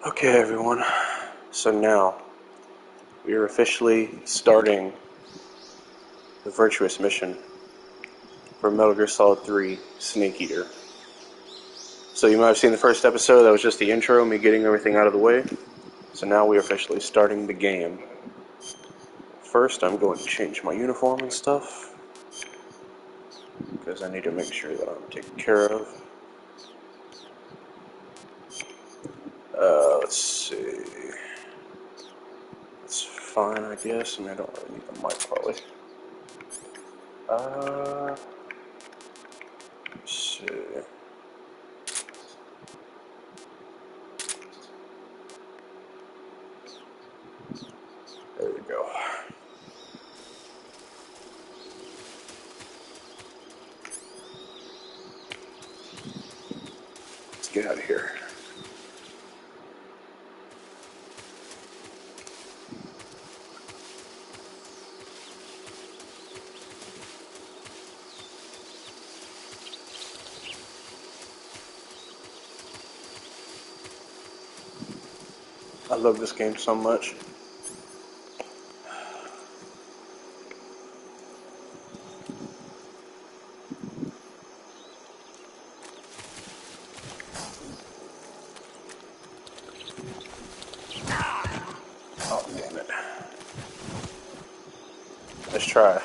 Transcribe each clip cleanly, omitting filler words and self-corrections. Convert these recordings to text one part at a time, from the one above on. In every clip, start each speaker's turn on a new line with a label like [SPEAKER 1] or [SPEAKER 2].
[SPEAKER 1] Okay, everyone. So now we are officially starting the Virtuous mission for Metal Gear Solid 3 Snake Eater. So you might have seen the first episode, that was just the intro, me getting everything out of the way. So now we are officially starting the game. First, I'm going to change my uniform and stuff, because I need to make sure that I'm taken care of. Let's see. It's fine, I guess. I mean, I don't really need the mic, probably. Let's see. There we go. Let's get out of here. I love this game so much. Oh, damn it. Let's try.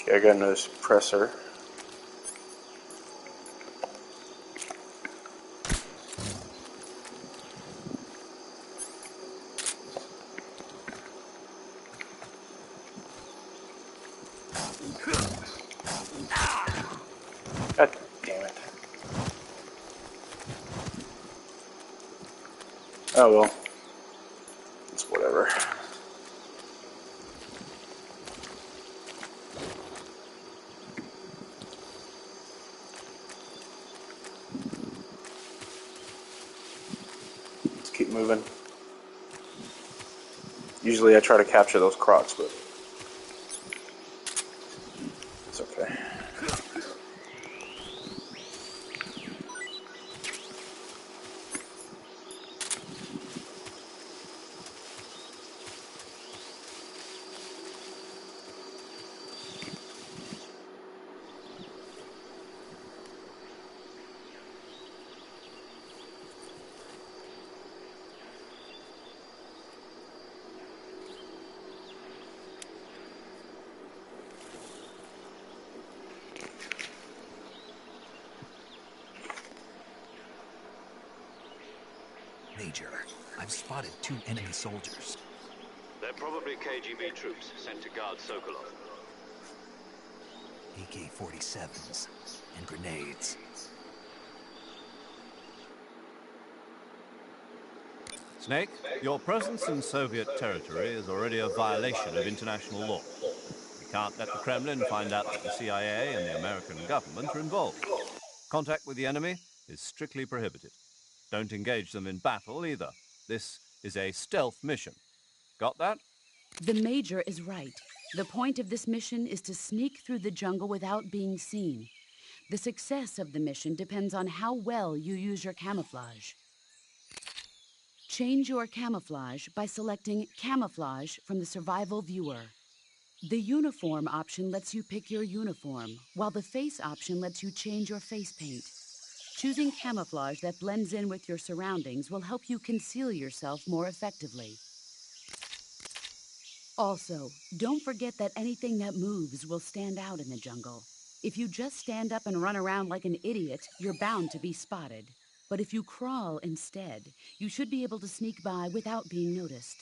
[SPEAKER 1] Okay, I got another suppressor. God damn it. Oh well. It's whatever. Let's keep moving. Usually I try to capture those crocs, but it's okay.
[SPEAKER 2] Major, I've spotted 2 enemy soldiers.
[SPEAKER 3] They're probably KGB troops sent to guard Sokolov.
[SPEAKER 2] AK-47s and grenades.
[SPEAKER 4] Snake, your presence in Soviet territory is already a violation of international law. We can't let the Kremlin find out that the CIA and the American government are involved. Contact with the enemy is strictly prohibited. Don't engage them in battle either. This is a stealth mission. Got that?
[SPEAKER 5] The Major is right. The point of this mission is to sneak through the jungle without being seen. The success of the mission depends on how well you use your camouflage. Change your camouflage by selecting Camouflage from the Survival Viewer. The Uniform option lets you pick your uniform, while the Face option lets you change your face paint. Choosing camouflage that blends in with your surroundings will help you conceal yourself more effectively. Also, don't forget that anything that moves will stand out in the jungle. If you just stand up and run around like an idiot, you're bound to be spotted. But if you crawl instead, you should be able to sneak by without being noticed.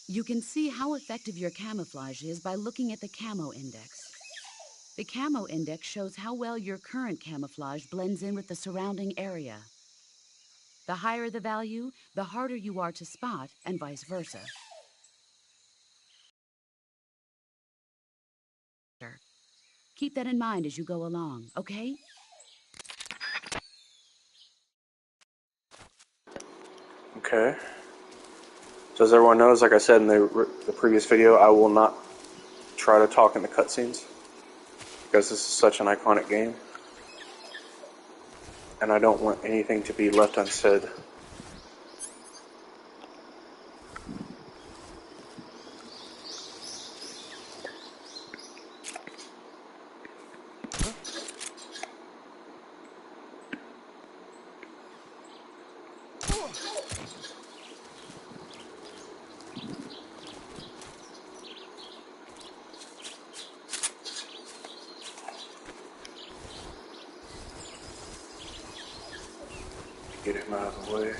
[SPEAKER 5] You can see how effective your camouflage is by looking at the Camo Index. The Camo Index shows how well your current camouflage blends in with the surrounding area. The higher the value, the harder you are to spot, and vice versa. Keep that in mind as you go along, okay?
[SPEAKER 1] Okay. So as everyone knows, like I said in the previous video, I will not try to talk in the cutscenes because this is such an iconic game, and I don't want anything to be left unsaid. Get him out of the way.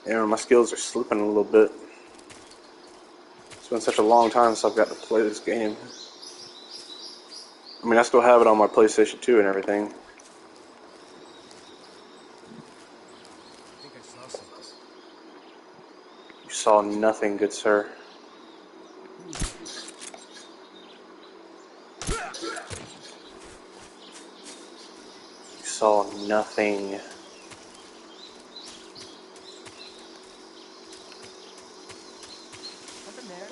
[SPEAKER 1] Yeah, my skills are slipping a little bit. It's been such a long time since I've got to play this game. I mean, I still have it on my PlayStation 2 and everything.
[SPEAKER 2] I think I saw something.
[SPEAKER 1] You saw nothing, good sir. You saw nothing.
[SPEAKER 2] Something there.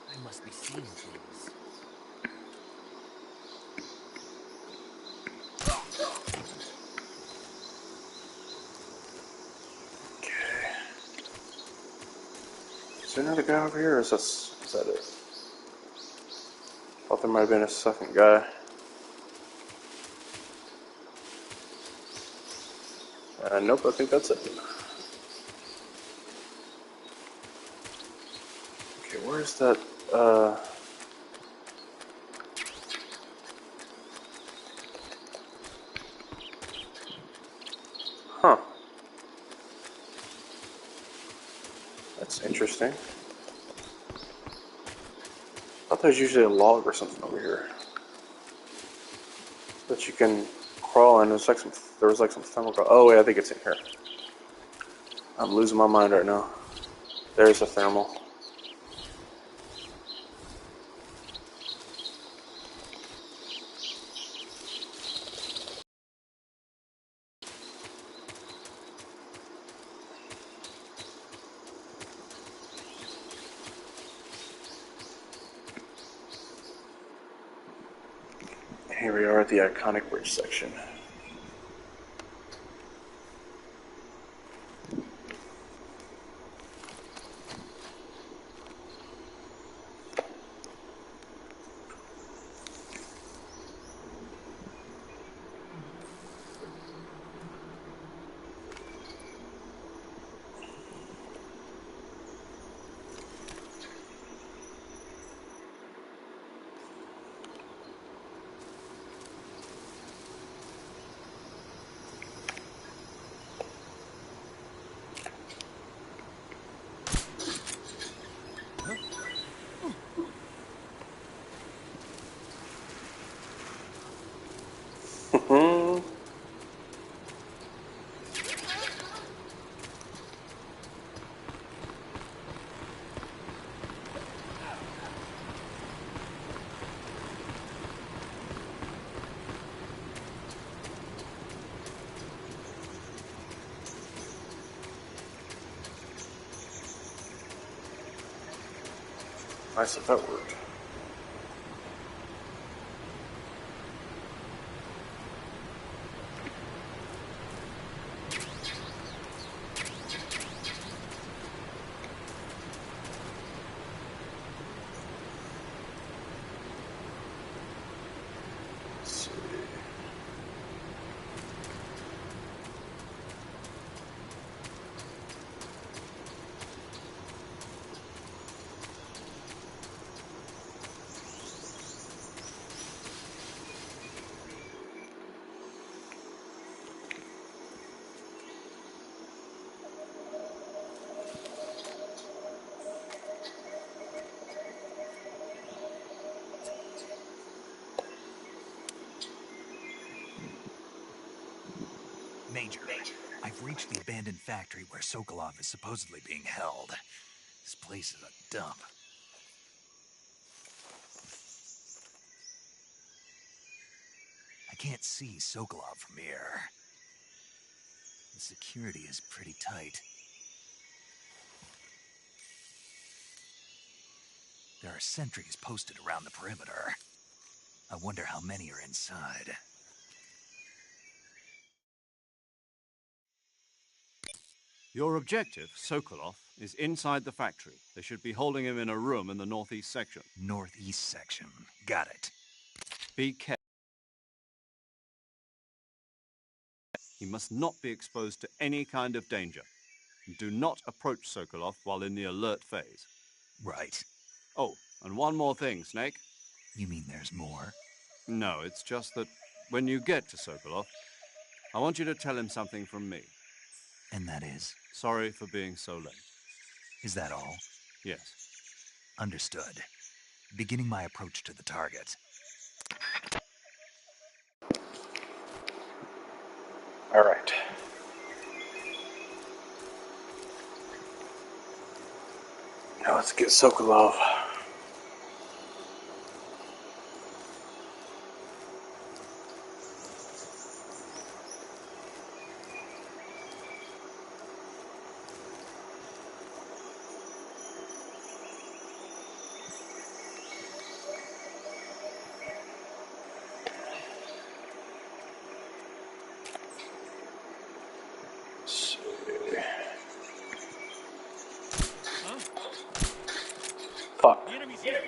[SPEAKER 2] I must be seeing things.
[SPEAKER 1] Okay. Is there another guy over here, or is that it? Thought there might have been a second guy. Nope, I think that's it. Okay, where's that, Huh. That's interesting. I thought there was usually a log or something over here that you can crawl in. There was like some thermal crawl. Oh wait, I think it's in here. I'm losing my mind right now. There's a thermal. Here we are at the iconic bridge section. Nice if that worked. Let's see.
[SPEAKER 2] Major, I've reached the abandoned factory where Sokolov is supposedly being held. This place is a dump. I can't see Sokolov from here. The security is pretty tight. There are sentries posted around the perimeter. I wonder how many are inside.
[SPEAKER 4] Your objective, Sokolov, is inside the factory. They should be holding him in a room in the northeast section.
[SPEAKER 2] Northeast section. Got it.
[SPEAKER 4] Be careful. He must not be exposed to any kind of danger. Do not approach Sokolov while in the alert phase.
[SPEAKER 2] Right.
[SPEAKER 4] Oh, and one more thing, Snake.
[SPEAKER 2] You mean there's more?
[SPEAKER 4] No, it's just that when you get to Sokolov, I want you to tell him something from me.
[SPEAKER 2] And that is?
[SPEAKER 4] Sorry for being so late.
[SPEAKER 2] Is that all?
[SPEAKER 4] Yes.
[SPEAKER 2] Understood. Beginning my approach to the target.
[SPEAKER 1] Alright. Now let's get Sokolov. Fuck.
[SPEAKER 3] The enemy's here.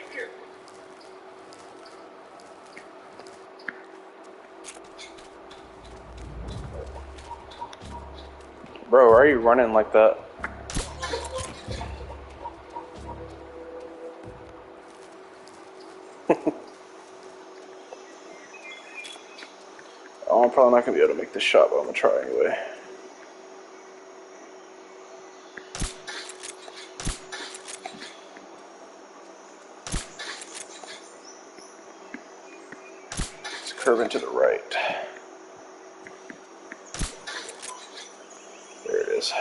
[SPEAKER 1] Bro, why are you running like that? Oh, I'm probably not going to be able to make this shot, but I'm going to try anyway. Let's curve into the right. There it is.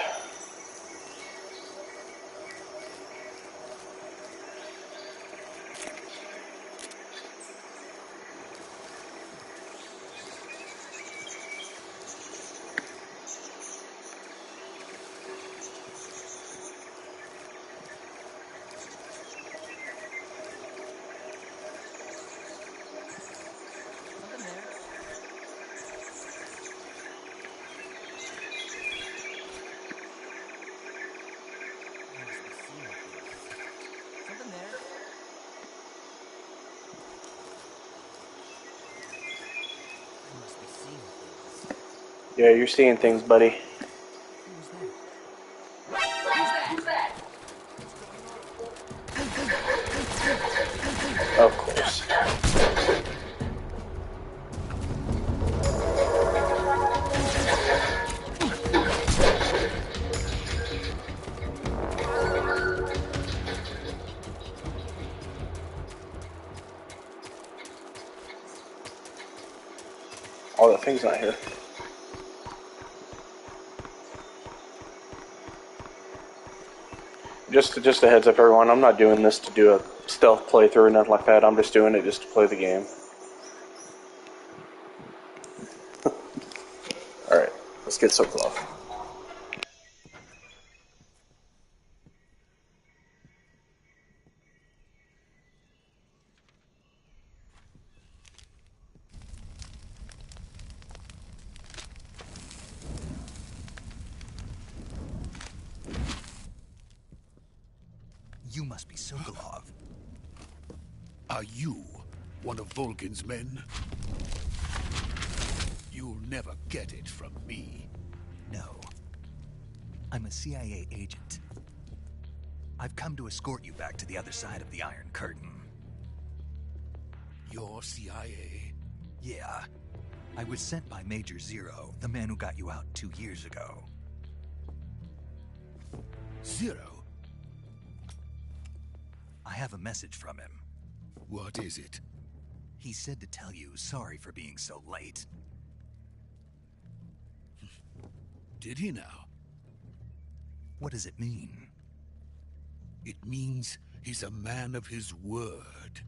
[SPEAKER 6] Something there. You must be seeing things. Something there. You must be seeing things.
[SPEAKER 1] Yeah, you're seeing things, buddy.
[SPEAKER 6] Who was that? Who's that?
[SPEAKER 1] Of course. Oh, that thing's not here. Just a heads up, everyone. I'm not doing this to do a stealth playthrough or nothing like that. I'm just doing it just to play the game. Alright, let's get Sokolov.
[SPEAKER 2] You must be Sokolov.
[SPEAKER 7] Are you one of Volgin's men? You'll never get it from me.
[SPEAKER 2] No. I'm a CIA agent. I've come to escort you back to the other side of the Iron Curtain.
[SPEAKER 7] You're CIA?
[SPEAKER 2] Yeah. I was sent by Major Zero, the man who got you out 2 years ago.
[SPEAKER 7] Zero?
[SPEAKER 2] I have a message from him.
[SPEAKER 7] What is it?
[SPEAKER 2] He said to tell you sorry for being so late.
[SPEAKER 7] Did he now?
[SPEAKER 2] What does it mean?
[SPEAKER 7] It means he's a man of his word.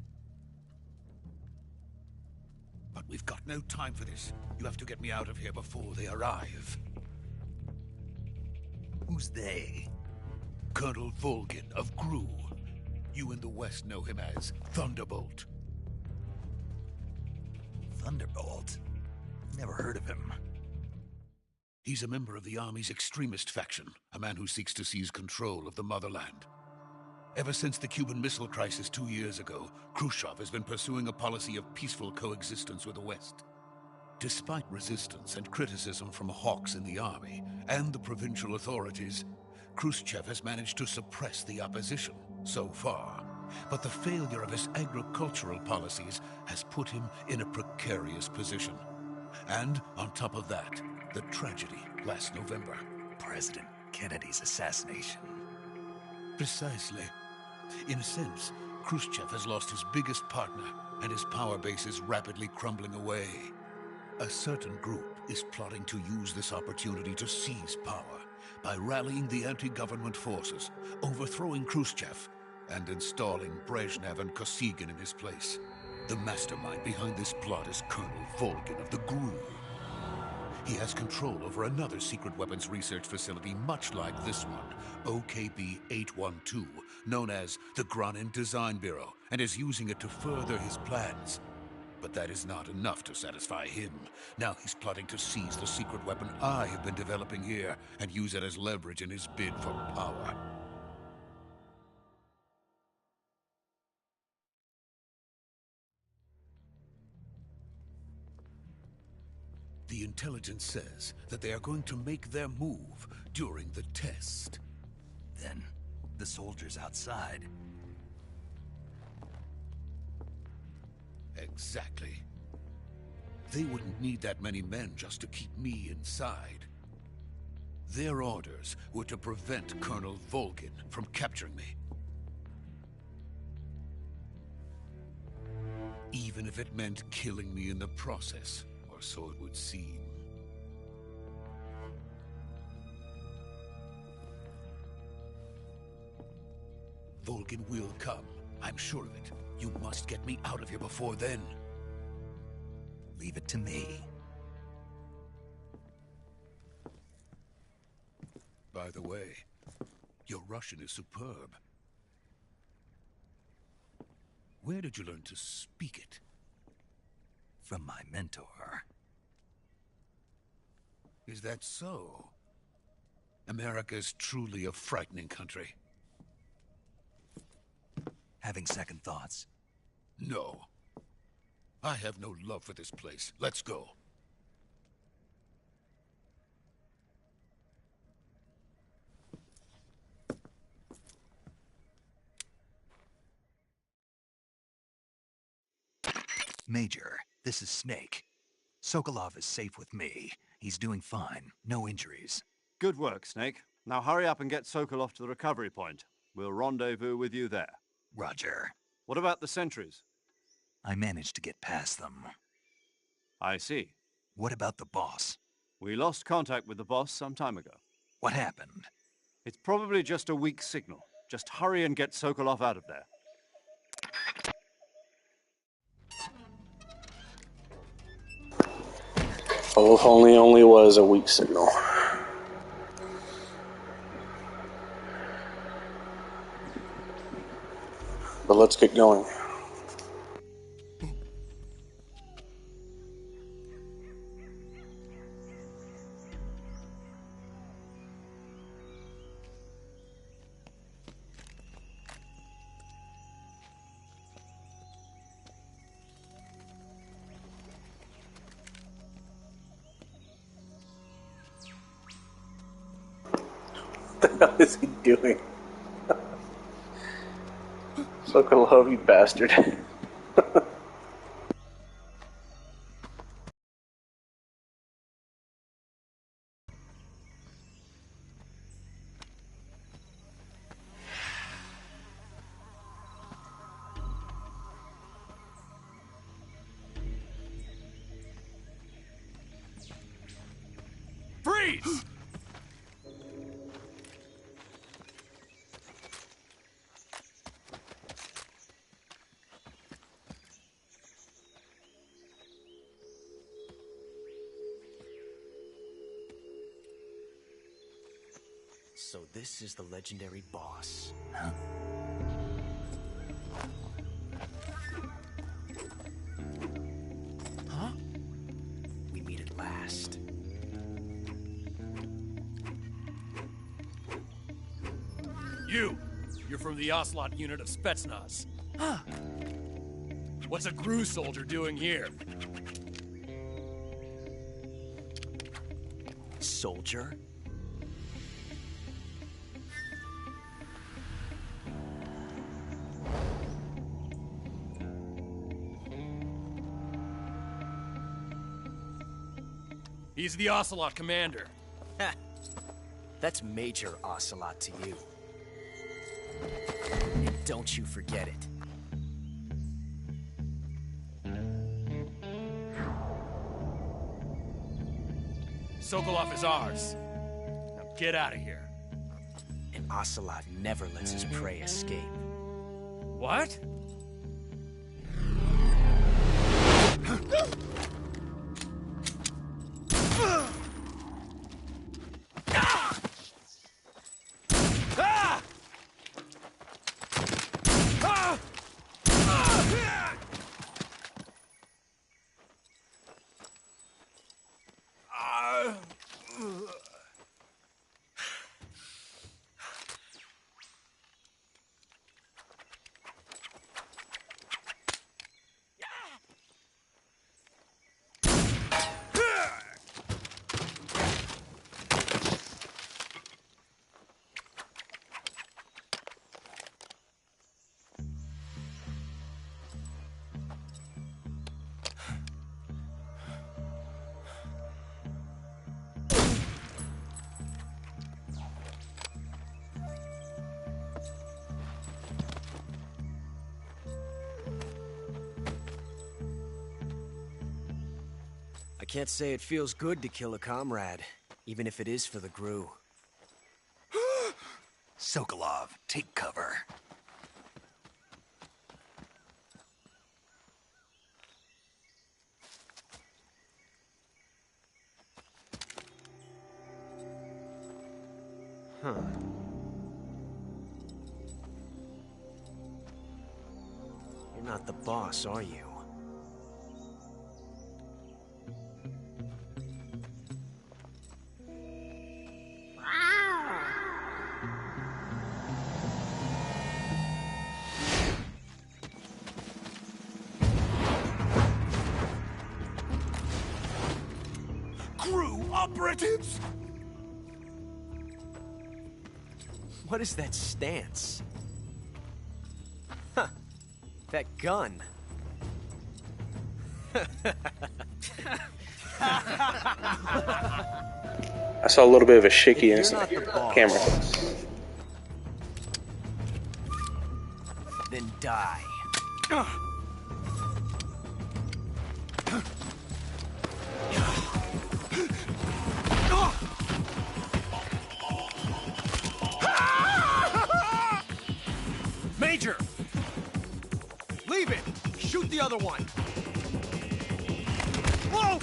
[SPEAKER 7] But we've got no time for this. You have to get me out of here before they arrive.
[SPEAKER 2] Who's they?
[SPEAKER 7] Colonel Volgin of Gru. You in the West know him as Thunderbolt.
[SPEAKER 2] Thunderbolt? Never heard of him.
[SPEAKER 7] He's a member of the Army's extremist faction, a man who seeks to seize control of the motherland. Ever since the Cuban Missile Crisis 2 years ago, Khrushchev has been pursuing a policy of peaceful coexistence with the West. Despite resistance and criticism from hawks in the army and the provincial authorities, Khrushchev has managed to suppress the opposition so far. But the failure of his agricultural policies has put him in a precarious position. And on top of that, the tragedy last November.
[SPEAKER 2] President Kennedy's assassination.
[SPEAKER 7] Precisely. In a sense, Khrushchev has lost his biggest partner, and his power base is rapidly crumbling away. A certain group is plotting to use this opportunity to seize power by rallying the anti-government forces, overthrowing Khrushchev, and installing Brezhnev and Kosygin in his place. The mastermind behind this plot is Colonel Volgin of the Gru. He has control over another secret weapons research facility much like this one, OKB-812, known as the Granin Design Bureau, and is using it to further his plans. But that is not enough to satisfy him. Now he's plotting to seize the secret weapon I have been developing here and use it as leverage in his bid for power. The intelligence says that they are going to make their move during the test.
[SPEAKER 2] Then, the soldiers outside.
[SPEAKER 7] Exactly. They wouldn't need that many men just to keep me inside. Their orders were to prevent Colonel Volgin from capturing me. Even if it meant killing me in the process, or so it would seem. Volgin will come. I'm sure of it. You must get me out of here before then.
[SPEAKER 2] Leave it to me.
[SPEAKER 7] By the way, your Russian is superb. Where did you learn to speak it?
[SPEAKER 2] From my mentor.
[SPEAKER 7] Is that so? America is truly a frightening country.
[SPEAKER 2] Having second thoughts?
[SPEAKER 7] No. I have no love for this place. Let's go.
[SPEAKER 2] Major, this is Snake. Sokolov is safe with me. He's doing fine. No injuries.
[SPEAKER 4] Good work, Snake. Now hurry up and get Sokolov to the recovery point. We'll rendezvous with you there.
[SPEAKER 2] Roger.
[SPEAKER 4] What about the sentries?
[SPEAKER 2] I managed to get past them.
[SPEAKER 4] I see.
[SPEAKER 2] What about the boss?
[SPEAKER 4] We lost contact with the boss some time ago.
[SPEAKER 2] What happened?
[SPEAKER 4] It's probably just a weak signal. Just hurry and get Sokolov out of there.
[SPEAKER 1] Oh, if only was a weak signal. But let's get going. What the hell is he doing? Sokolov, you bastard.
[SPEAKER 7] Freeze!
[SPEAKER 6] So this is the legendary boss.
[SPEAKER 2] Huh?
[SPEAKER 6] Huh? We meet at last.
[SPEAKER 8] You're from the Ocelot unit of Spetsnaz. What's a GRU soldier doing here?
[SPEAKER 6] Soldier?
[SPEAKER 8] He's the Ocelot commander.
[SPEAKER 6] Ha! That's Major Ocelot to you. And don't you forget it.
[SPEAKER 8] Sokolov is ours. Now get out of here.
[SPEAKER 6] And Ocelot never lets his prey escape.
[SPEAKER 8] What?
[SPEAKER 6] I can't say it feels good to kill a comrade, even if it is for the GRU.
[SPEAKER 2] Sokolov, take cover.
[SPEAKER 6] Huh. You're not the boss, are you?
[SPEAKER 8] GRU operatives!
[SPEAKER 6] What is that stance? Huh. That gun.
[SPEAKER 1] I saw a little bit of a shakiness in
[SPEAKER 6] If you're not the boss,
[SPEAKER 1] camera.
[SPEAKER 6] then die.
[SPEAKER 8] Major! Leave it! Shoot the other one! Whoa!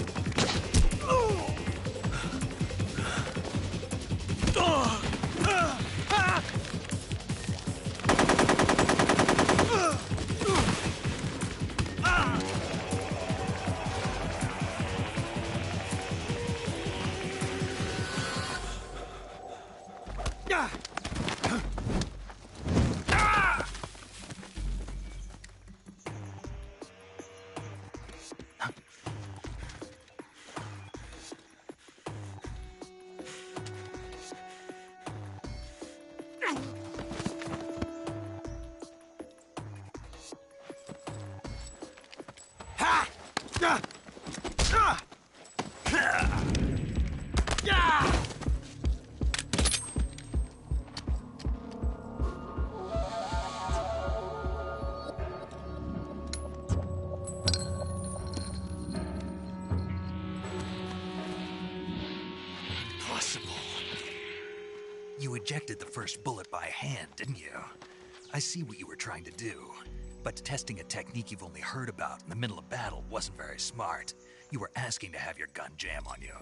[SPEAKER 2] Impossible. You ejected the first bullet by hand, didn't you? I see what you were trying to do. But testing a technique you've only heard about in the middle of battle wasn't very smart. You were asking to have your gun jam on you.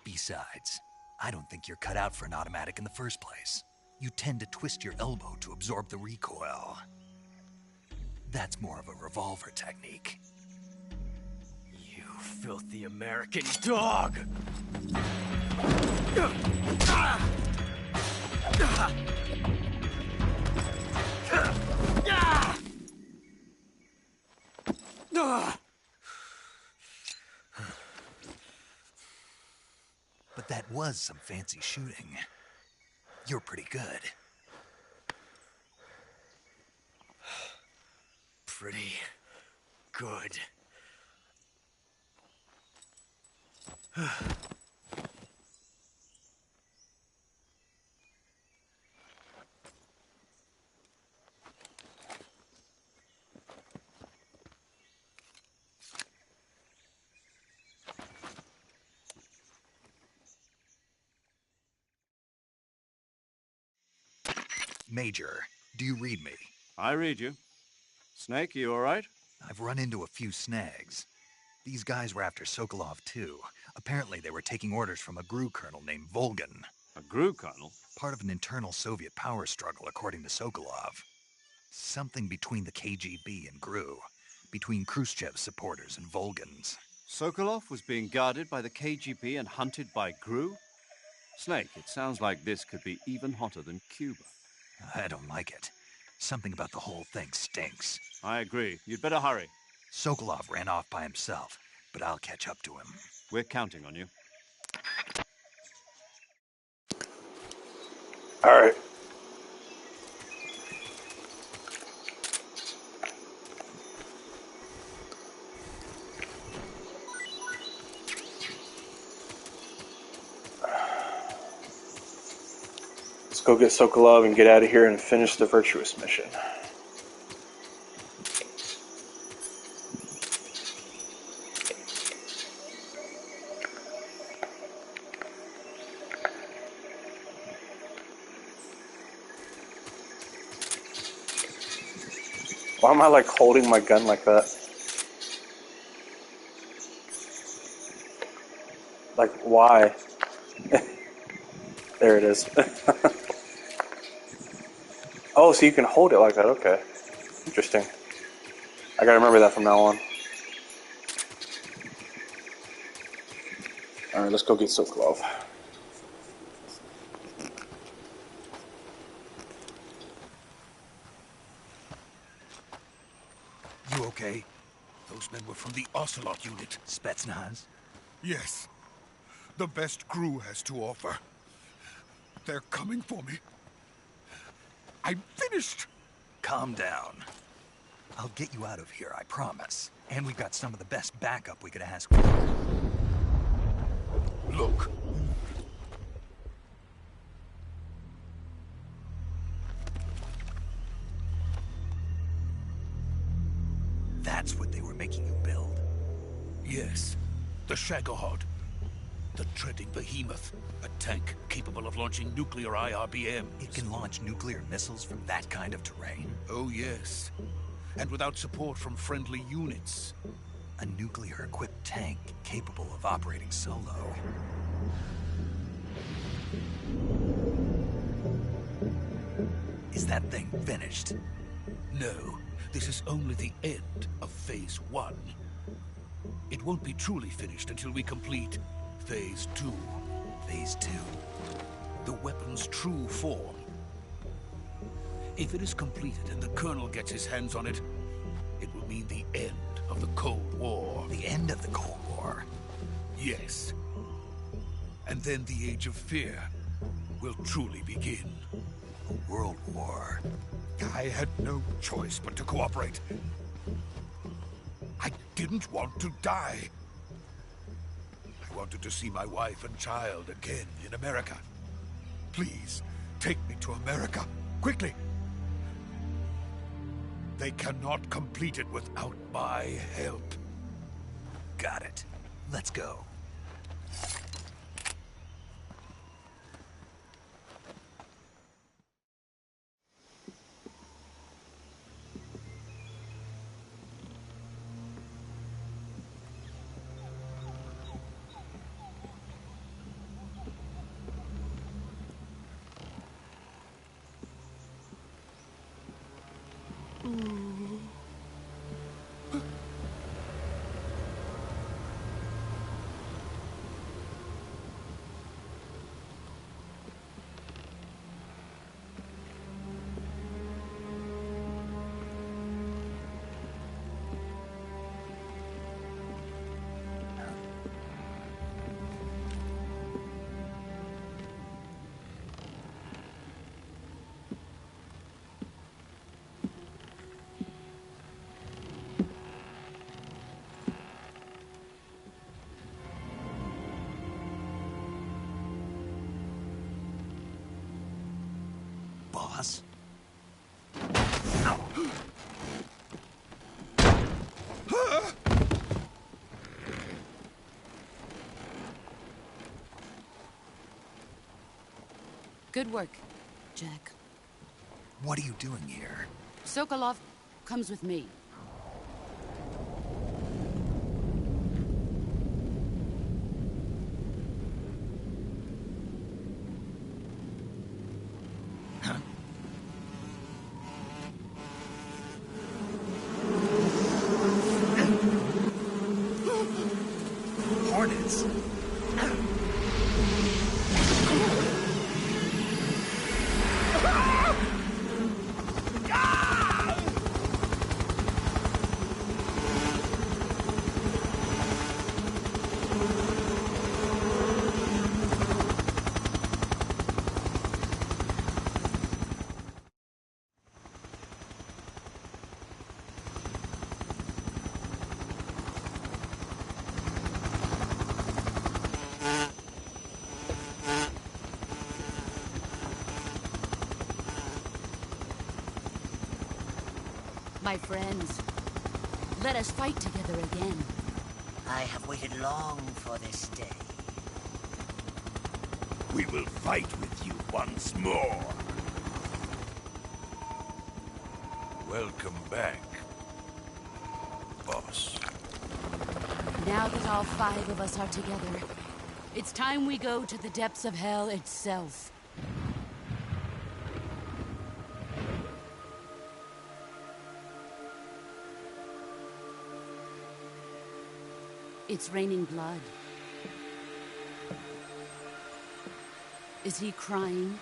[SPEAKER 2] Besides, I don't think you're cut out for an automatic in the first place. You tend to twist your elbow to absorb the recoil. That's more of a revolver technique.
[SPEAKER 6] You filthy American dog!
[SPEAKER 2] But that was some fancy shooting. You're pretty good.
[SPEAKER 6] Pretty good.
[SPEAKER 2] Major, do you read me?
[SPEAKER 4] I read you. Snake, you all right?
[SPEAKER 2] I've run into a few snags. These guys were after Sokolov, too. Apparently they were taking orders from a GRU colonel named Volgan.
[SPEAKER 4] A GRU colonel?
[SPEAKER 2] Part of an internal Soviet power struggle, according to Sokolov. Something between the KGB and GRU. Between Khrushchev's supporters and Volgan's.
[SPEAKER 4] Sokolov was being guarded by the KGB and hunted by GRU? Snake, it sounds like this could be even hotter than Cuba.
[SPEAKER 2] I don't like it. Something about the whole thing stinks.
[SPEAKER 4] I agree. You'd better hurry.
[SPEAKER 2] Sokolov ran off by himself, but I'll catch up to him.
[SPEAKER 4] We're counting on you.
[SPEAKER 1] All right. Let's go get Sokolov and get out of here and finish the Virtuous mission. Why am I like holding my gun like that? Like, why? There it is. Oh, so you can hold it like that. Okay. Interesting. I gotta remember that from now on. Alright, let's go get Sokolov.
[SPEAKER 2] You okay?
[SPEAKER 7] Those men were from the Ocelot unit.
[SPEAKER 2] Spetsnaz?
[SPEAKER 7] Yes. The best GRU has to offer. They're coming for me. I'm finished!
[SPEAKER 2] Calm down. I'll get you out of here, I promise. And we've got some of the best backup we could ask for.
[SPEAKER 7] Look.
[SPEAKER 2] That's what they were making you build?
[SPEAKER 7] Yes. The Shagohod. The treading behemoth. A tank capable of launching nuclear IRBMs.
[SPEAKER 2] It can launch nuclear missiles from that kind of terrain?
[SPEAKER 7] Oh, yes. And without support from friendly units.
[SPEAKER 2] A nuclear-equipped tank capable of operating solo. Is that thing finished?
[SPEAKER 7] No. This is only the end of Phase 1. It won't be truly finished until we complete Phase 2.
[SPEAKER 2] Phase 2?
[SPEAKER 7] The weapon's true form. If it is completed and the Colonel gets his hands on it, it will mean the end of the Cold War.
[SPEAKER 2] The end of the Cold War?
[SPEAKER 7] Yes. And then the Age of Fear will truly begin.
[SPEAKER 2] A world war.
[SPEAKER 7] I had no choice but to cooperate. I didn't want to die. I wanted to see my wife and child again in America. Please, take me to America, quickly. They cannot complete it without my help.
[SPEAKER 2] Got it. Let's go. Boss?
[SPEAKER 5] Good work, Jack.
[SPEAKER 2] What are you doing here?
[SPEAKER 5] Sokolov comes with me.
[SPEAKER 2] Hornets?
[SPEAKER 5] My friends, let us fight together again.
[SPEAKER 9] I have waited long for this day.
[SPEAKER 7] We will fight with you once more. Welcome back, boss.
[SPEAKER 5] Now that all 5 of us are together, it's time we go to the depths of hell itself. It's raining blood. Is he crying?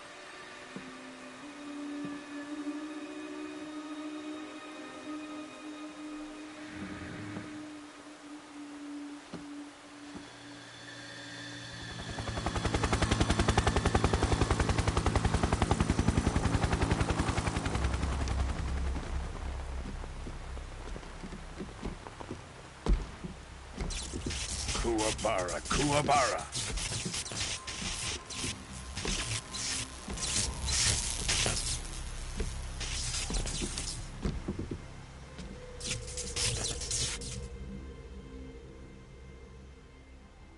[SPEAKER 7] Kuwabara, Kuwabara.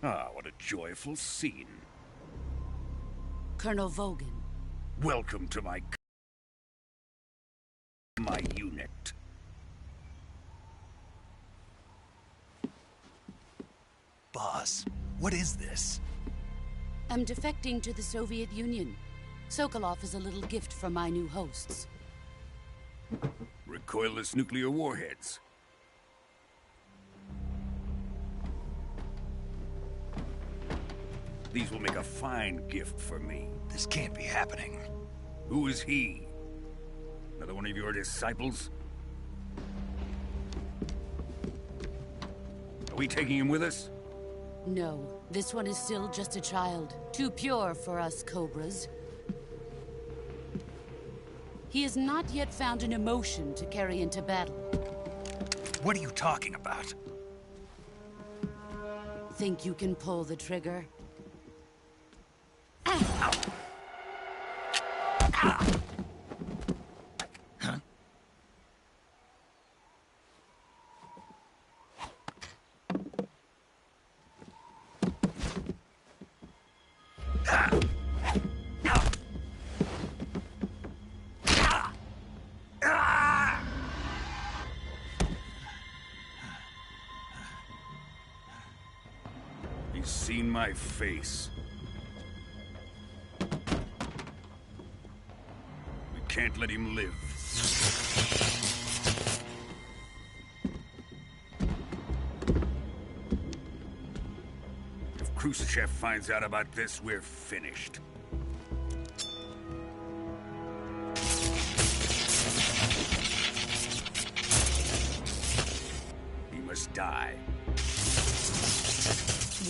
[SPEAKER 7] Ah, what a joyful scene.
[SPEAKER 5] Colonel Vogan.
[SPEAKER 7] Welcome to my unit.
[SPEAKER 2] Boss, what is this?
[SPEAKER 5] I'm defecting to the Soviet Union. Sokolov is a little gift from my new hosts.
[SPEAKER 7] Recoilless nuclear warheads. These will make a fine gift for me.
[SPEAKER 2] This can't be happening.
[SPEAKER 7] Who is he? Another one of your disciples? Are we taking him with us?
[SPEAKER 5] No, this one is still just a child. Too pure for us Cobras. He has not yet found an emotion to carry into battle.
[SPEAKER 2] What are you talking about?
[SPEAKER 5] Think you can pull the trigger?
[SPEAKER 7] He's seen my face. We can't let him live.
[SPEAKER 10] Khrushchev finds out about this, we're finished. He must die.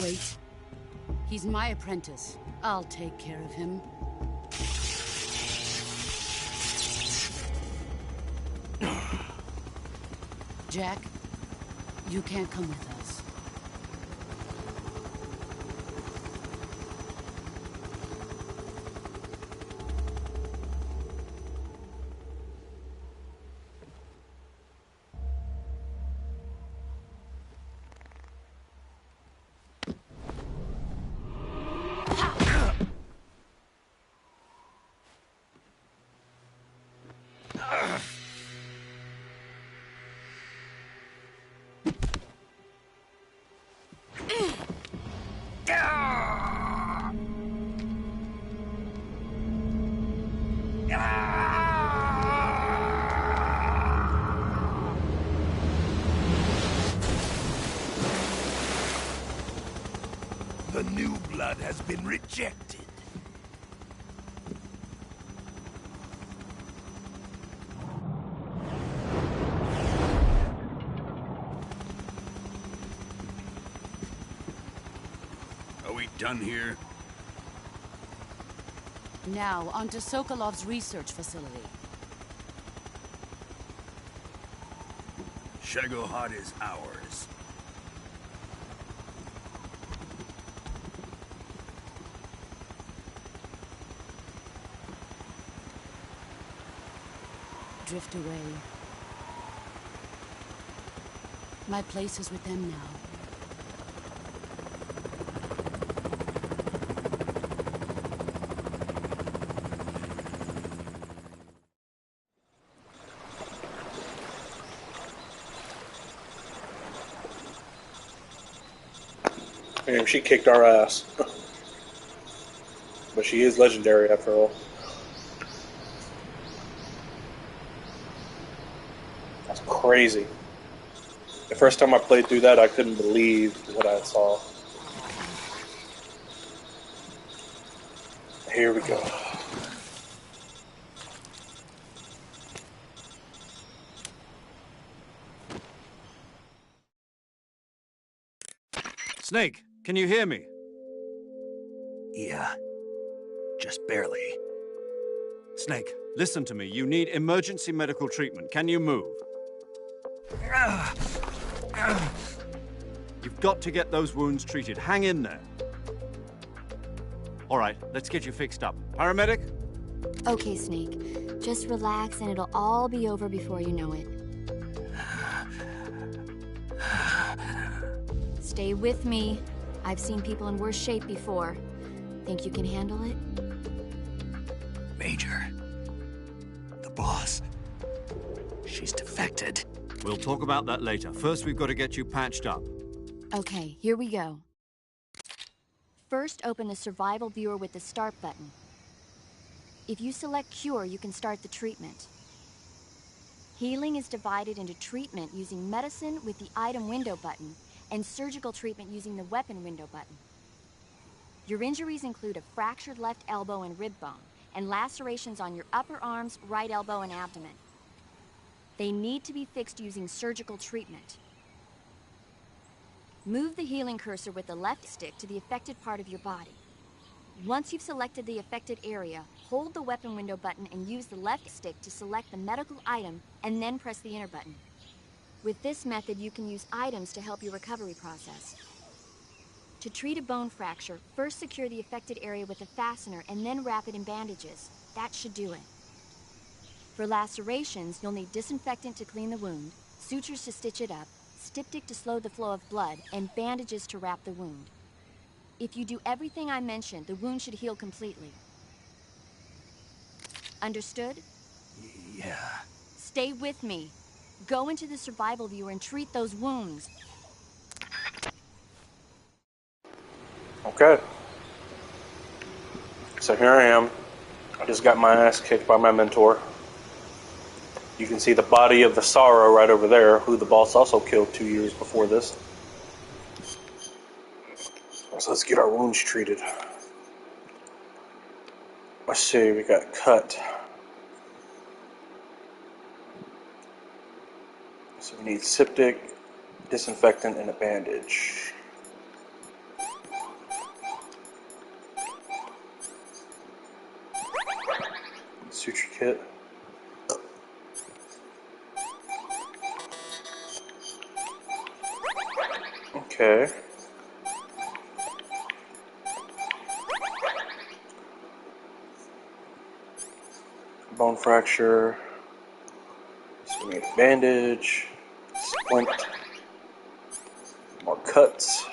[SPEAKER 5] Wait. He's my apprentice. I'll take care of him. Jack, you can't come with us.
[SPEAKER 11] The new blood has been rejected.
[SPEAKER 10] Are we done here?
[SPEAKER 5] Now, onto Sokolov's research facility.
[SPEAKER 10] Shagohod is ours.
[SPEAKER 5] Drift away. My place is with them now.
[SPEAKER 1] Damn, she kicked our ass. But she is legendary after all. That's crazy. The first time I played through that, I couldn't believe what I saw. Here we go.
[SPEAKER 4] Snake, can you hear me?
[SPEAKER 2] Yeah. Just barely.
[SPEAKER 4] Snake, listen to me. You need emergency medical treatment. Can you move? You've got to get those wounds treated. Hang in there. All right, let's get you fixed up. Paramedic?
[SPEAKER 12] Okay, Snake. Just relax and it'll all be over before you know it. Stay with me. I've seen people in worse shape before. Think you can handle it?
[SPEAKER 2] Major. The boss. She's defected.
[SPEAKER 4] We'll talk about that later. First, we've got to get you patched up.
[SPEAKER 12] Okay, here we go. First, open the survival viewer with the start button. If you select cure, you can start the treatment. Healing is divided into treatment using medicine with the item window button and surgical treatment using the weapon window button. Your injuries include a fractured left elbow and rib bone, and lacerations on your upper arms, right elbow, and abdomen. They need to be fixed using surgical treatment. Move the healing cursor with the left stick to the affected part of your body. Once you've selected the affected area, hold the weapon window button and use the left stick to select the medical item, and then press the enter button. With this method, you can use items to help your recovery process. To treat a bone fracture, first secure the affected area with a fastener and then wrap it in bandages. That should do it. For lacerations, you'll need disinfectant to clean the wound, sutures to stitch it up, styptic to slow the flow of blood, and bandages to wrap the wound. If you do everything I mentioned, the wound should heal completely. Understood?
[SPEAKER 2] Yeah.
[SPEAKER 12] Stay with me. Go into the survival viewer and treat those wounds.
[SPEAKER 1] Okay. So here I am. I just got my ass kicked by my mentor. You can see the body of the Sorrow right over there, who the boss also killed 2 years before this. So let's get our wounds treated. Let's see, we got cut. So we need septic, disinfectant, and a bandage. Suture kit. Okay. Bone fracture. So we need a bandage, splint, more cuts.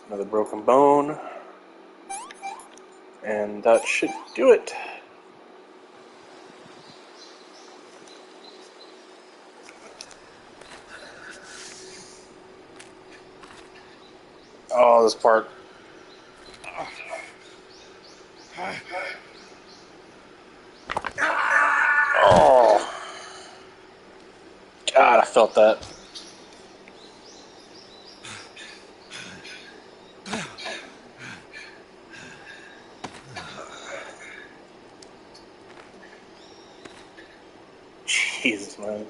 [SPEAKER 1] Another broken bone. And that should do it. Oh, this part. Oh. God, I felt that. Jesus, man.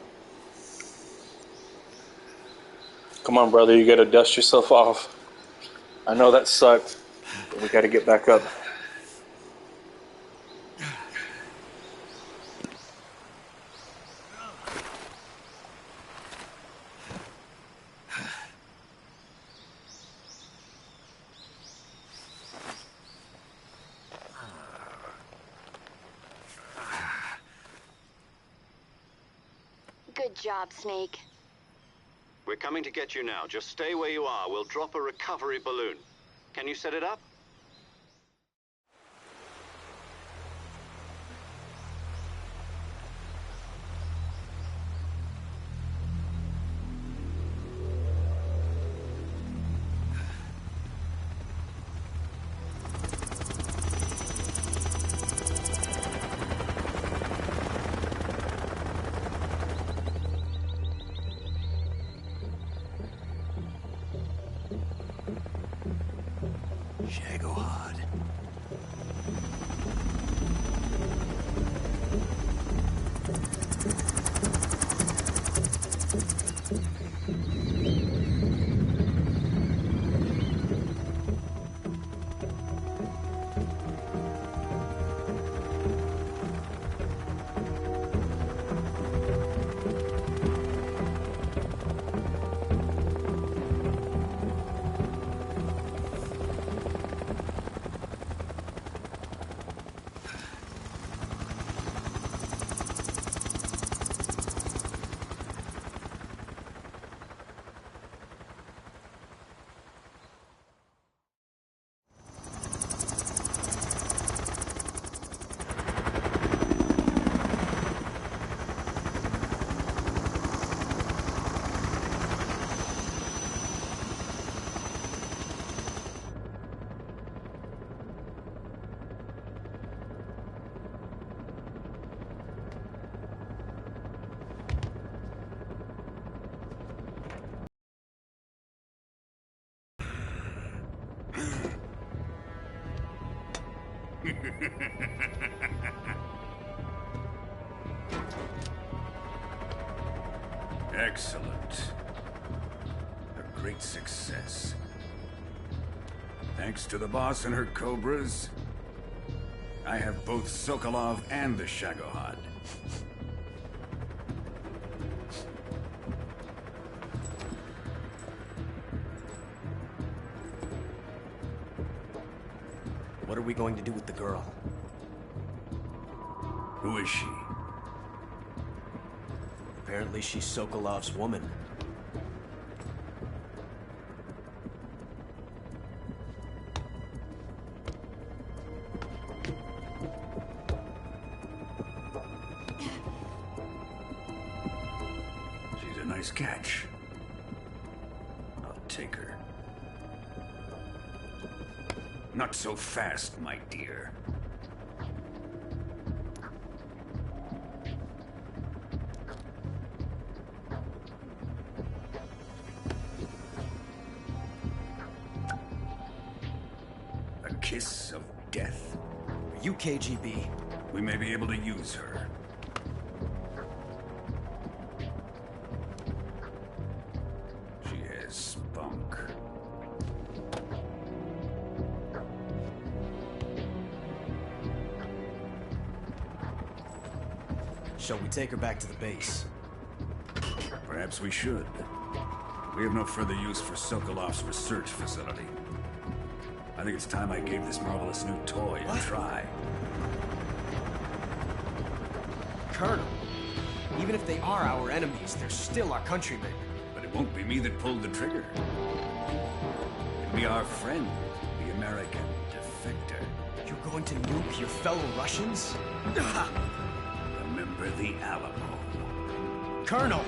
[SPEAKER 1] Come on, brother, you gotta dust yourself off. I know that sucked, but we gotta get back up.
[SPEAKER 12] Good job, Snake.
[SPEAKER 3] We're coming to get you now. Just stay where you are. We'll drop a recovery balloon. Can you set it up?
[SPEAKER 2] Shagohod.
[SPEAKER 10] Excellent. A great success. Thanks to the boss and her cobras, I have both Sokolov and the Shagohod.
[SPEAKER 6] What are we going to do with the girl?
[SPEAKER 10] Who is she?
[SPEAKER 6] Apparently she's Sokolov's woman.
[SPEAKER 10] She's a nice catch. I'll take her. Not so fast, my dear. kiss of death.
[SPEAKER 6] Are you KGB?
[SPEAKER 10] We may be able to use her. She has spunk.
[SPEAKER 6] Shall we take her back to the base?
[SPEAKER 10] Perhaps we should. We have no further use for Sokolov's research facility. I think it's time I gave this marvelous new toy a try.
[SPEAKER 6] Colonel, even if they are our enemies, they're still our countrymen.
[SPEAKER 10] But it won't be me that pulled the trigger. It'll be our friend, the American defector.
[SPEAKER 6] You're going to nuke your fellow Russians?
[SPEAKER 10] Remember the Alamo.
[SPEAKER 6] Colonel!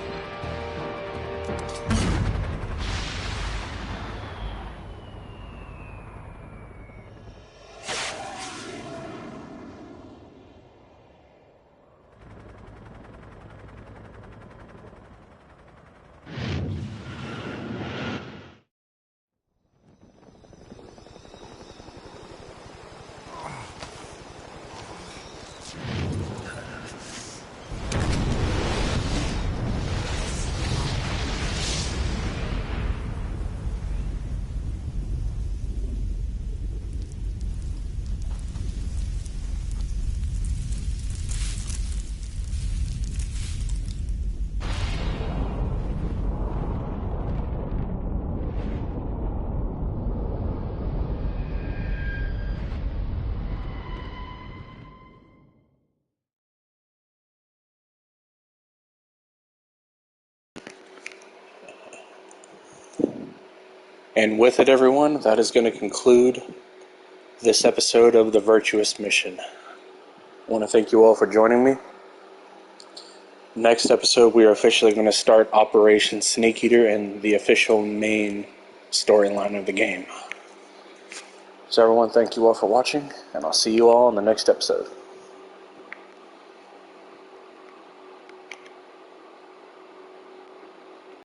[SPEAKER 1] And with it, everyone, that is going to conclude this episode of the Virtuous mission. I want to thank you all for joining me. Next episode, we are officially going to start Operation Snake Eater and the official main storyline of the game. So everyone, thank you all for watching, and I'll see you all in the next episode.